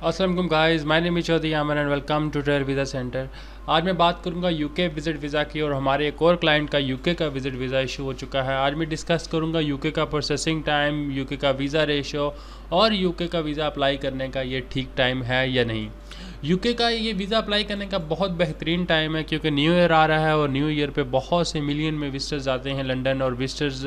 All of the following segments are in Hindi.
अस्सलाम वालेकुम guys, my name is Chaudhary Aman and welcome to travel visa centre. आज मैं बात करूंगा यूके विज़िट वीज़ा की और हमारे एक और क्लाइंट का यूके का विज़िट वीज़ा इशू हो चुका है। आज मैं डिस्कस करूंगा यूके का प्रोसेसिंग टाइम, यूके का वीज़ा रेशो और यूके का वीज़ा अप्लाई करने का ये ठीक टाइम है या नहीं। यूके का ये वीज़ा अप्लाई करने का बहुत बेहतरीन टाइम है क्योंकि न्यू ईयर आ रहा है और न्यू ईयर पे बहुत से मिलियन में विजिटर्स आते हैं लंदन, और विजिटर्स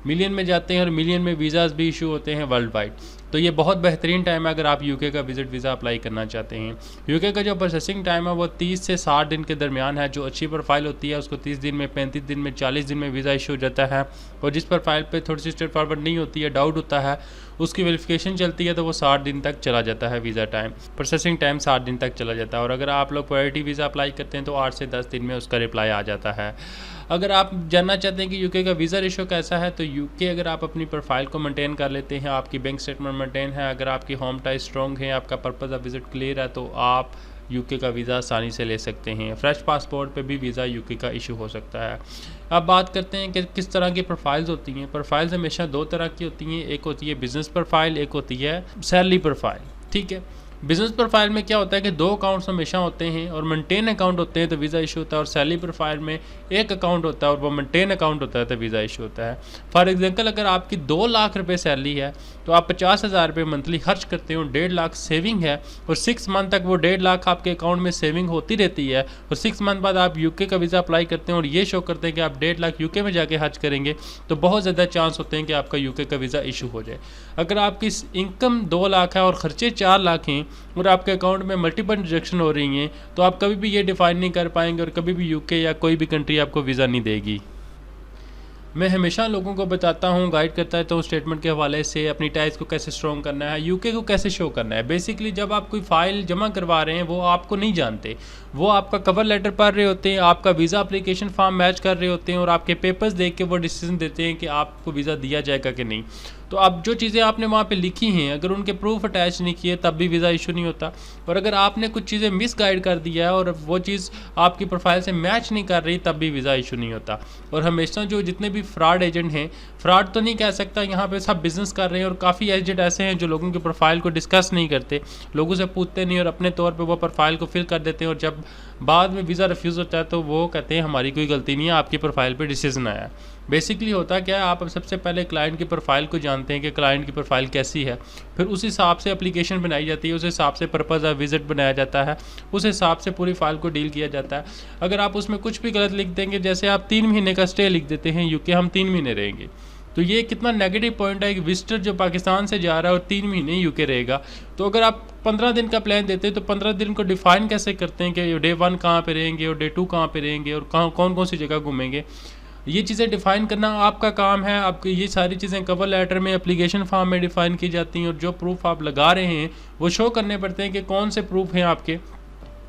मिलियन में जाते हैं और मिलियन में वीज़ाज़ भी इशू होते हैं वर्ल्ड वाइड। तो ये बहुत बेहतरीन टाइम है अगर आप यूके का विज़िट वीज़ा अप्लाई करना चाहते हैं। यूके का जो प्रोसेसिंग टाइम है वो 30 से 60 दिन के दरमियान है। जो अच्छी प्रोफाइल होती है उसको 30 दिन में, 35 दिन में, 40 दिन में वीज़ा इशू हो जाता है। और जिस प्रोफाइल पे थोड़ी सी स्ट्रेट फॉरवर्ड नहीं होती है, डाउट होता है, उसकी वेरिफिकेशन चलती है तो वो 60 दिन तक चला जाता है। वीज़ा टाइम, प्रोसेसिंग टाइम 60 दिन तक चला जाता है। और अगर आप लोग प्रायोरिटी वीज़ा अप्लाई करते हैं तो 8 से 10 दिन में उसका रिप्लाई आ जाता है। अगर आप जानना चाहते हैं कि यूके का वीज़ा रेशो कैसा है, तो यूके अगर आप अपनी प्रोफाइल को मेंटेन कर लेते हैं, आपकी बैंक स्टेटमेंट मेंटेन है, अगर आपकी होम टाई स्ट्रॉन्ग है, आपका पर्पज़ ऑफ विज़िट क्लियर है, तो आप यूके का वीज़ा आसानी से ले सकते हैं। फ्रेश पासपोर्ट पे भी वीज़ा यूके का इशू हो सकता है। अब बात करते हैं कि किस तरह की प्रोफाइल्स होती हैं। प्रोफाइल्स हमेशा दो तरह की होती हैं, एक होती है बिज़नेस प्रोफाइल, एक होती है सैलरी प्रोफाइल। ठीक है, बिजनेस प्रोफाइल में क्या होता है कि दो अकाउंट्स हमेशा होते हैं और मेंटेन अकाउंट होते हैं तो वीज़ा इशू होता है, और सैलरी प्रोफाइल में एक अकाउंट होता है और वो मेंटेन अकाउंट होता है तो वीज़ा इशू होता है। फॉर एग्जांपल, अगर आपकी 2 लाख रुपए सैलरी है तो आप 50,000 रुपये मंथली खर्च करते हो, 1.5 लाख सेविंग है, और 6 मंथ तक वो 1.5 लाख आपके अकाउंट में सेविंग होती रहती है, और 6 मंथ बाद आप यूके का वीज़ा अप्लाई करते हैं और ये शो करते हैं कि आप 1.5 लाख यूके में जाके खर्च करेंगे, तो बहुत ज़्यादा चांस होते हैं कि आपका यूके का वीज़ा इशू हो जाए। अगर आपकी इनकम 2 लाख है और खर्चे 4 लाख हैं और आपके अकाउंट में मल्टीपल ट्रांजैक्शन हो रही हैं, तो आप कभी भी ये डिफाइन नहीं कर पाएंगे और कभी भी यूके या कोई भी कंट्री आपको वीज़ा नहीं देगी। मैं हमेशा लोगों को बताता हूँ, गाइड करता है तो स्टेटमेंट के हवाले से अपनी टाइज को कैसे स्ट्रॉन्ग करना है, यूके को कैसे शो करना है। बेसिकली जब आप कोई फाइल जमा करवा रहे हैं वो आपको नहीं जानते, वो आपका कवर लेटर पढ़ रहे होते हैं, आपका वीज़ा एप्लीकेशन फॉर्म मैच कर रहे होते हैं और आपके पेपर्स देख के वो डिसीजन देते हैं कि आपको वीज़ा दिया जाएगा कि नहीं। तो अब जो चीज़ें आपने वहाँ पे लिखी हैं, अगर उनके प्रूफ अटैच नहीं किए तब भी वीज़ा इशू नहीं होता। और अगर आपने कुछ चीज़ें मिस गाइड कर दिया है और वो चीज़ आपकी प्रोफाइल से मैच नहीं कर रही, तब भी वीज़ा इशू नहीं होता। और हमेशा जो जितने भी फ्रॉड एजेंट हैं, फ्रॉड तो नहीं कह सकता, यहाँ पे सब बिज़नेस कर रहे हैं, और काफ़ी एजेंट ऐसे हैं जो लोगों की प्रोफाइल को डिस्कस नहीं करते, लोगों से पूछते नहीं और अपने तौर पर वो प्रोफाइल को फिल कर देते हैं, और जब बाद में वीज़ा रिफ्यूज़ होता है तो वो कहते हैं हमारी कोई गलती नहीं है, आपकी प्रोफाइल पर डिसीजन आया। बेसिकली होता क्या है, आप सबसे पहले क्लाइंट की प्रोफाइल को जानते हैं कि क्लाइंट की प्रोफाइल कैसी है, फिर उस हिसाब से एप्लीकेशन बनाई जाती है, उस हिसाब से पर्पज़ ऑफ विजिट बनाया जाता है, उस हिसाब से पूरी फाइल को डील किया जाता है। अगर आप उसमें कुछ भी गलत लिख देंगे, जैसे आप 3 महीने का स्टे लिख देते हैं, यूके हम 3 महीने रहेंगे, तो ये कितना नेगेटिव पॉइंट है कि विजिटर जो पाकिस्तान से जा रहा है और 3 महीने यूके रहेगा। तो अगर आप 15 दिन का प्लान देते हैं तो 15 दिन को डिफाइन कैसे करते हैं कि डे 1 कहाँ पे रहेंगे और डे 2 कहाँ पे रहेंगे और कौन कौन सी जगह घूमेंगे। ये चीज़ें डिफ़ाइन करना आपका काम है। आपकी ये सारी चीज़ें कवर लेटर में, एप्लीकेशन फॉर्म में डिफ़ाइन की जाती हैं, और जो प्रूफ आप लगा रहे हैं वो शो करने पड़ते हैं कि कौन से प्रूफ हैं आपके।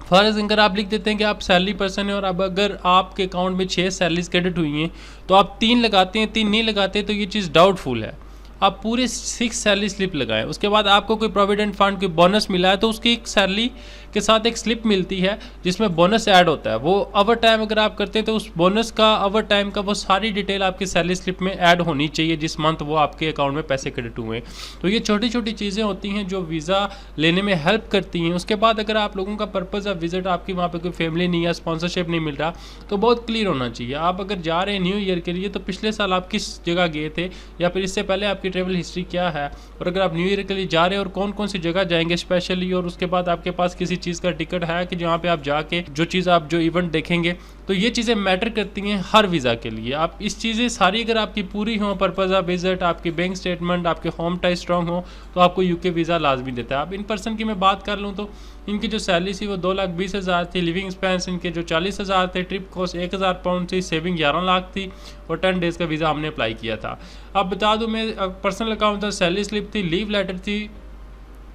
फॉर एग्जाम्पल आप लिख देते हैं कि आप सैलरी पर्सन है और अब अगर आपके अकाउंट में 6 सैलरीज क्रेडिट हुई हैं तो आप 3 लगाते हैं, 3 नहीं लगाते, तो ये चीज़ डाउटफुल है। आप पूरे 6 सैलरी स्लिप लगाएं। उसके बाद आपको कोई प्रोविडेंट फंड कोई बोनस मिला है तो उसकी एक सैलरी के साथ एक स्लिप मिलती है जिसमें बोनस ऐड होता है। वो ओवर टाइम अगर आप करते हैं तो उस बोनस का, ओवर टाइम का, वो सारी डिटेल आपकी सैलरी स्लिप में ऐड होनी चाहिए जिस मंथ वो आपके अकाउंट में पैसे क्रेडिट हुए। तो ये छोटी छोटी चीज़ें होती हैं जो वीज़ा लेने में हेल्प करती हैं। उसके बाद अगर आप लोगों का पर्पज़ ऑफ विजिट, आपकी वहाँ पर कोई फैमिली नहीं है, स्पॉन्सरशिप नहीं मिल रहा, तो बहुत क्लियर होना चाहिए। आप अगर जा रहे हैं न्यू ईयर के लिए तो पिछले साल आप किस जगह गए थे या फिर इससे पहले आपकी ट्रेवल हिस्ट्री क्या है, और अगर आप न्यू ईयर के लिए जा रहे हैं और कौन कौन सी जगह जाएंगे स्पेशली, और उसके बाद आपके पास किसी चीज़ का टिकट है कि जहाँ पे आप जाके जो चीज़ आप जो इवेंट देखेंगे, तो ये चीज़ें मैटर करती हैं हर वीज़ा के लिए। आप इस चीज़ें सारी अगर आपकी पूरी हो, पर्पज़ ऑफ विजिट, आपकी बैंक स्टेटमेंट, आपके होम टाई स्ट्रॉन्ग हो, तो आपको यूके वीज़ा लाजमी देता है। आप इन पर्सन की मैं बात कर लूँ तो इनकी जो सैलरी थी वो 2,20,000 थी, लिविंग एक्सपेंस इनके जो 40,000 थे, ट्रिप कॉस्ट 1,000 पाउंड थी, सेविंग 11 लाख थी, और 10 डेज़ का वीज़ा हमने अप्लाई किया था। अब बता दूं, मैं पर्सनल अकाउंट था, सैलरी स्लिप थी, लीव लेटर थी,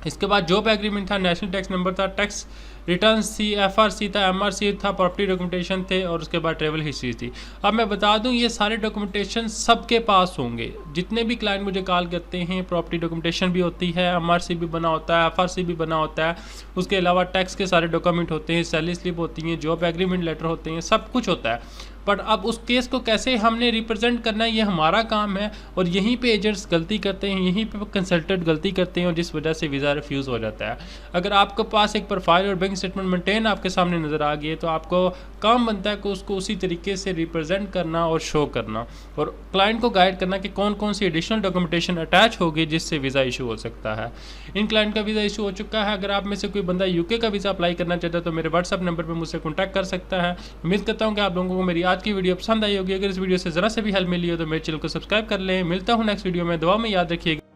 इसके बाद जॉब एग्रीमेंट था, नेशनल टैक्स नंबर था, टैक्स रिटर्न थी, FRC था, MRC था, प्रॉपर्टी डॉक्यूमेंटेशन थे और उसके बाद ट्रेवल हिस्ट्री थी। अब मैं बता दूं ये सारे डॉक्यूमेंटेशन सबके पास होंगे। जितने भी क्लाइंट मुझे कॉल करते हैं, प्रॉपर्टी डॉक्यूमेंटेशन भी होती है, MRC भी बना होता है, FRC भी बना होता है, उसके अलावा टैक्स के सारे डॉक्यूमेंट होते हैं, सैलरी स्लिप होती हैं, जॉब एग्रीमेंट लेटर होते हैं, सब कुछ होता है। बट अब उस केस को कैसे हमने रिप्रेजेंट करना है ये हमारा काम है, और यहीं पे एजेंट्स गलती करते हैं, यहीं पे कंसल्टेंट गलती करते हैं, और जिस वजह से वीज़ा रिफ्यूज़ हो जाता है। अगर आपके पास एक प्रोफाइल और बैंक स्टेटमेंट मेंटेन आपके सामने नज़र आ गई है, तो आपको काम बनता है कि उसको उसी तरीके से रिप्रेजेंट करना और शो करना, और क्लाइंट को गाइड करना कि कौन कौन सी एडिशनल डॉक्यूमेंटेशन अटैच होगी जिससे वीज़ा इशू हो सकता है। इन क्लाइंट का वीज़ा इशू हो चुका है। अगर आप में से कोई बंदा यूके का वीज़ा अप्लाई करना चाहता है तो मेरे व्हाट्सअप नंबर पर मुझसे कॉन्टैक्ट कर सकता है। उम्मीद करता हूँ कि आप लोगों को मेरी आज की वीडियो पसंद आई होगी। अगर इस वीडियो से ज़रा से भी हेल्प मिली हो तो मेरे चैनल को सब्सक्राइब कर लें। मिलता हूँ नेक्स्ट वीडियो में, दुआ में याद रखिएगा।